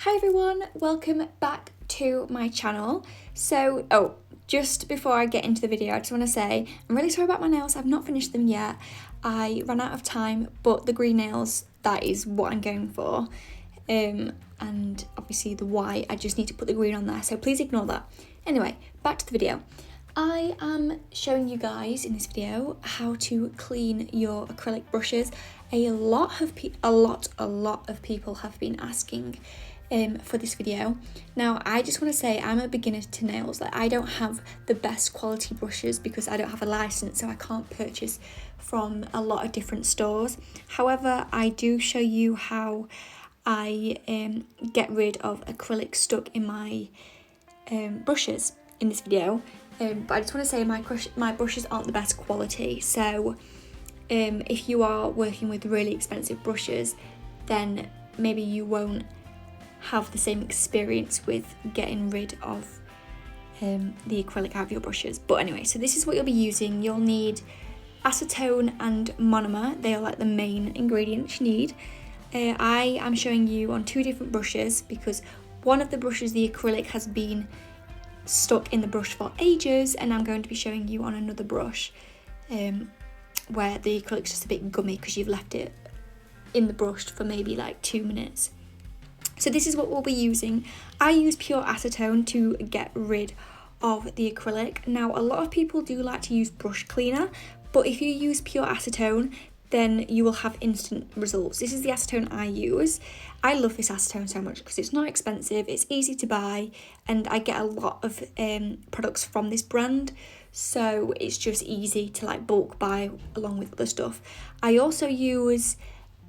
Hi everyone, welcome back to my channel. Just before I get into the video, I just want to say I'm really sorry about my nails. I've not finished them yet. I ran out of time, but the green nails, that is what I'm going for. And obviously the white, I just need to put the green on there, so please ignore that. Anyway, back to the video. I am showing you guys in this video how to clean your acrylic brushes. A lot of people have been asking for this video. Now, I just want to say I'm a beginner to nails. Like, I don't have the best quality brushes because I don't have a license, so I can't purchase from a lot of different stores. However, I do show you how I get rid of acrylic stuck in my brushes in this video. But I just want to say my brushes aren't the best quality, so if you are working with really expensive brushes, then maybe you won't have the same experience with getting rid of the acrylic out of your brushes. But anyway, so this is what you'll be using. You'll need acetone and monomer. They are like the main ingredients you need. I am showing you on two different brushes because one of the brushes, the acrylic, has been stuck in the brush for ages, and I'm going to be showing you on another brush where the acrylic's just a bit gummy because you've left it in the brush for maybe like 2 minutes. So this is what we'll be using. I use pure acetone to get rid of the acrylic. Now, a lot of people do like to use brush cleaner, but if you use pure acetone, then you will have instant results. This is the acetone I use. I love this acetone so much because it's not expensive, it's easy to buy, and I get a lot of products from this brand, so it's just easy to like bulk buy along with other stuff. I also use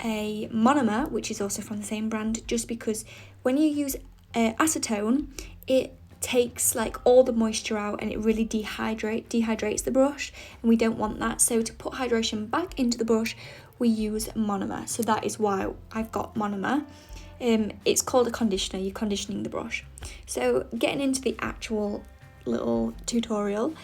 a monomer, which is also from the same brand, just because when you use acetone, it takes like all the moisture out and it really dehydrates the brush, and we don't want that. So to put hydration back into the brush, we use monomer. So that is why I've got monomer. It's called a conditioner. You're conditioning the brush. So getting into the actual little tutorial,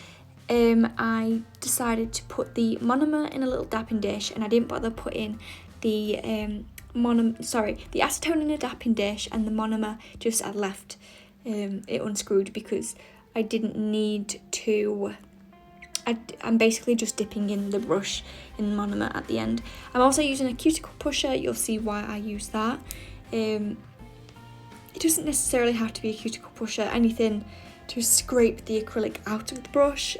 I decided to put the monomer in a little dapping dish, and I didn't bother putting the the acetone in a dapping dish, and the monomer just I left it unscrewed because I didn't need to. I'm basically just dipping in the brush in the monomer at the end. I'm also using a cuticle pusher. You'll see why I use that. It doesn't necessarily have to be a cuticle pusher, anything to scrape the acrylic out of the brush.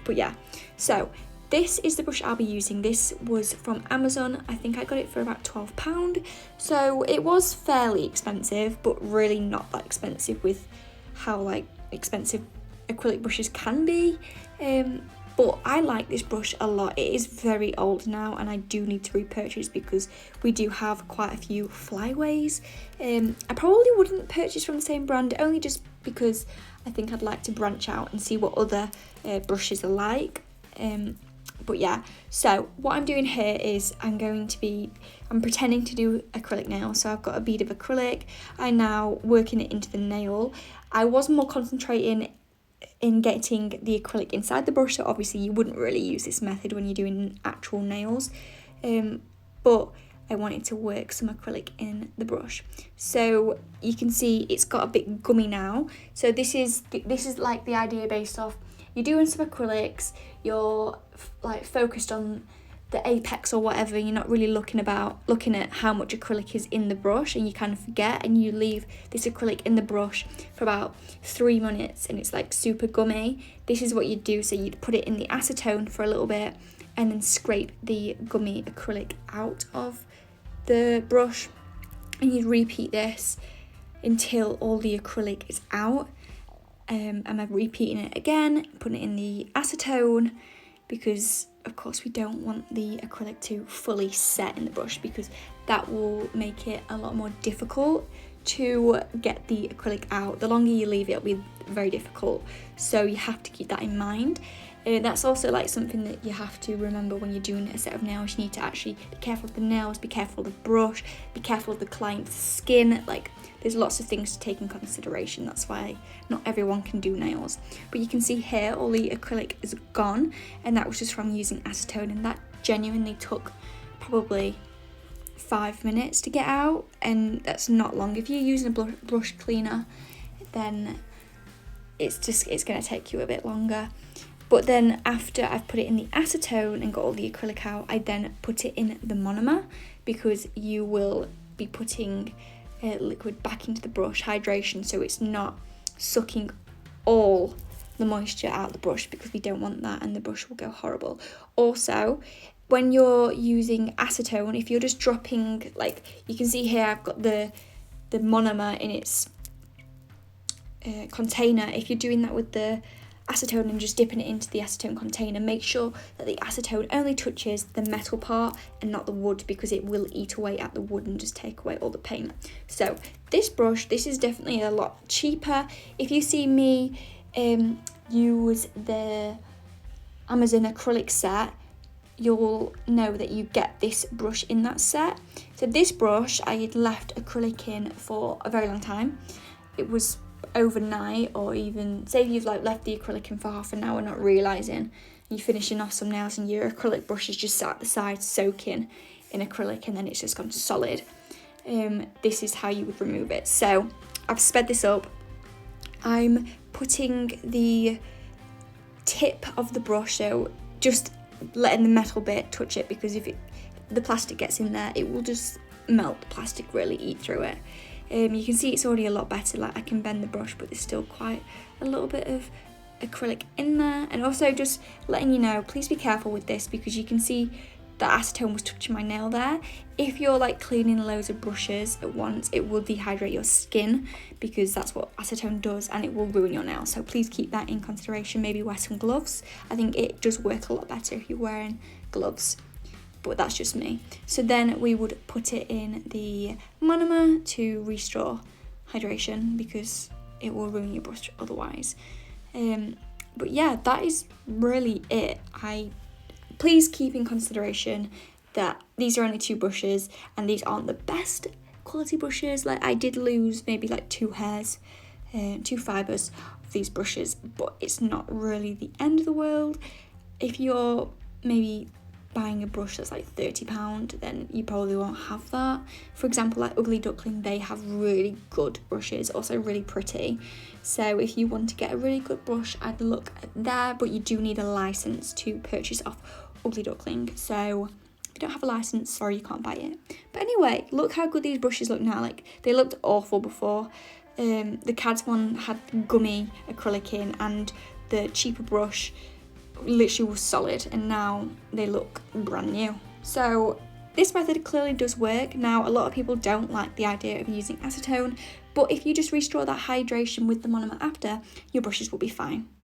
But yeah, so this is the brush I'll be using. This was from Amazon. I think I got it for about £12. So it was fairly expensive, but really not that expensive with how like expensive acrylic brushes can be. But I like this brush a lot. It is very old now, and I do need to repurchase because we do have quite a few flyways. I probably wouldn't purchase from the same brand, only just because I think I'd like to branch out and see what other brushes are like. But yeah, so what I'm doing here is I'm pretending to do acrylic nails. So I've got a bead of acrylic. I'm now working it into the nail. I was more concentrating in getting the acrylic inside the brush, so obviously you wouldn't really use this method when you're doing actual nails. But I wanted to work some acrylic in the brush. So you can see it's got a bit gummy now. So this is like the idea based off you're doing some acrylics, you're like focused on the apex or whatever, you're not really looking at how much acrylic is in the brush, and you kind of forget, and you leave this acrylic in the brush for about 3 minutes and it's like super gummy. This is what you'd do. So you'd put it in the acetone for a little bit and then scrape the gummy acrylic out of the brush, and you'd repeat this until all the acrylic is out. And I'm repeating it again, putting it in the acetone, because of course we don't want the acrylic to fully set in the brush, because that will make it a lot more difficult to get the acrylic out. The longer you leave it, it'll be very difficult, so you have to keep that in mind. That's also like something that you have to remember when you're doing a set of nails. You need to actually be careful of the nails, be careful of the brush, be careful of the client's skin. Like, there's lots of things to take in consideration. That's why not everyone can do nails. But you can see here all the acrylic is gone, and that was just from using acetone, and that genuinely took probably 5 minutes to get out, and that's not long. If you're using a brush cleaner, then it's going to take you a bit longer. But then after I've put it in the acetone and got all the acrylic out, I then put it in the monomer, because you will be putting liquid back into the brush, hydration, so it's not sucking all the moisture out of the brush, because we don't want that and the brush will go horrible. Also, when you're using acetone, if you're just dropping, like you can see here, I've got the monomer in its container. If you're doing that with the acetone and just dipping it into the acetone container, make sure that the acetone only touches the metal part and not the wood, because it will eat away at the wood and just take away all the paint. So this brush, this is definitely a lot cheaper. If you see me use the Amazon acrylic set, you'll know that you get this brush in that set. So this brush I had left acrylic in for a very long time. It was overnight, or even say you've like left the acrylic in for half an hour not realising, you're finishing off some nails and your acrylic brush is just sat at the side soaking in acrylic, and then it's just gone solid. This is how you would remove it. So I've sped this up. I'm putting the tip of the brush, so just letting the metal bit touch it, because if the plastic gets in there, it will just melt the plastic, really eat through it. You can see it's already a lot better, like I can bend the brush, but there's still quite a little bit of acrylic in there. And also just letting you know, please be careful with this, because you can see the acetone was touching my nail there. If you're like cleaning loads of brushes at once, it will dehydrate your skin, because that's what acetone does, and it will ruin your nail. So please keep that in consideration. Maybe wear some gloves. I think it does work a lot better if you're wearing gloves, but that's just me. So then we would put it in the monomer to restore hydration, because it will ruin your brush otherwise. But yeah, that is really it. Please keep in consideration that these are only 2 brushes, and these aren't the best quality brushes. Like I did lose maybe like 2 hairs, 2 fibres of these brushes, but it's not really the end of the world. If you're maybe buying a brush that's like £30, then you probably won't have that. For example, like Ugly Duckling, they have really good brushes, also really pretty. So if you want to get a really good brush, I'd look at there, but you do need a license to purchase off Ugly Duckling. So if you don't have a license, sorry, you can't buy it. But anyway, look how good these brushes look now. Like they looked awful before. The Cads one had gummy acrylic in, and the cheaper brush literally was solid, and now they look brand new. So this method clearly does work. Now a lot of people don't like the idea of using acetone, but if you just restore that hydration with the monomer after, your brushes will be fine.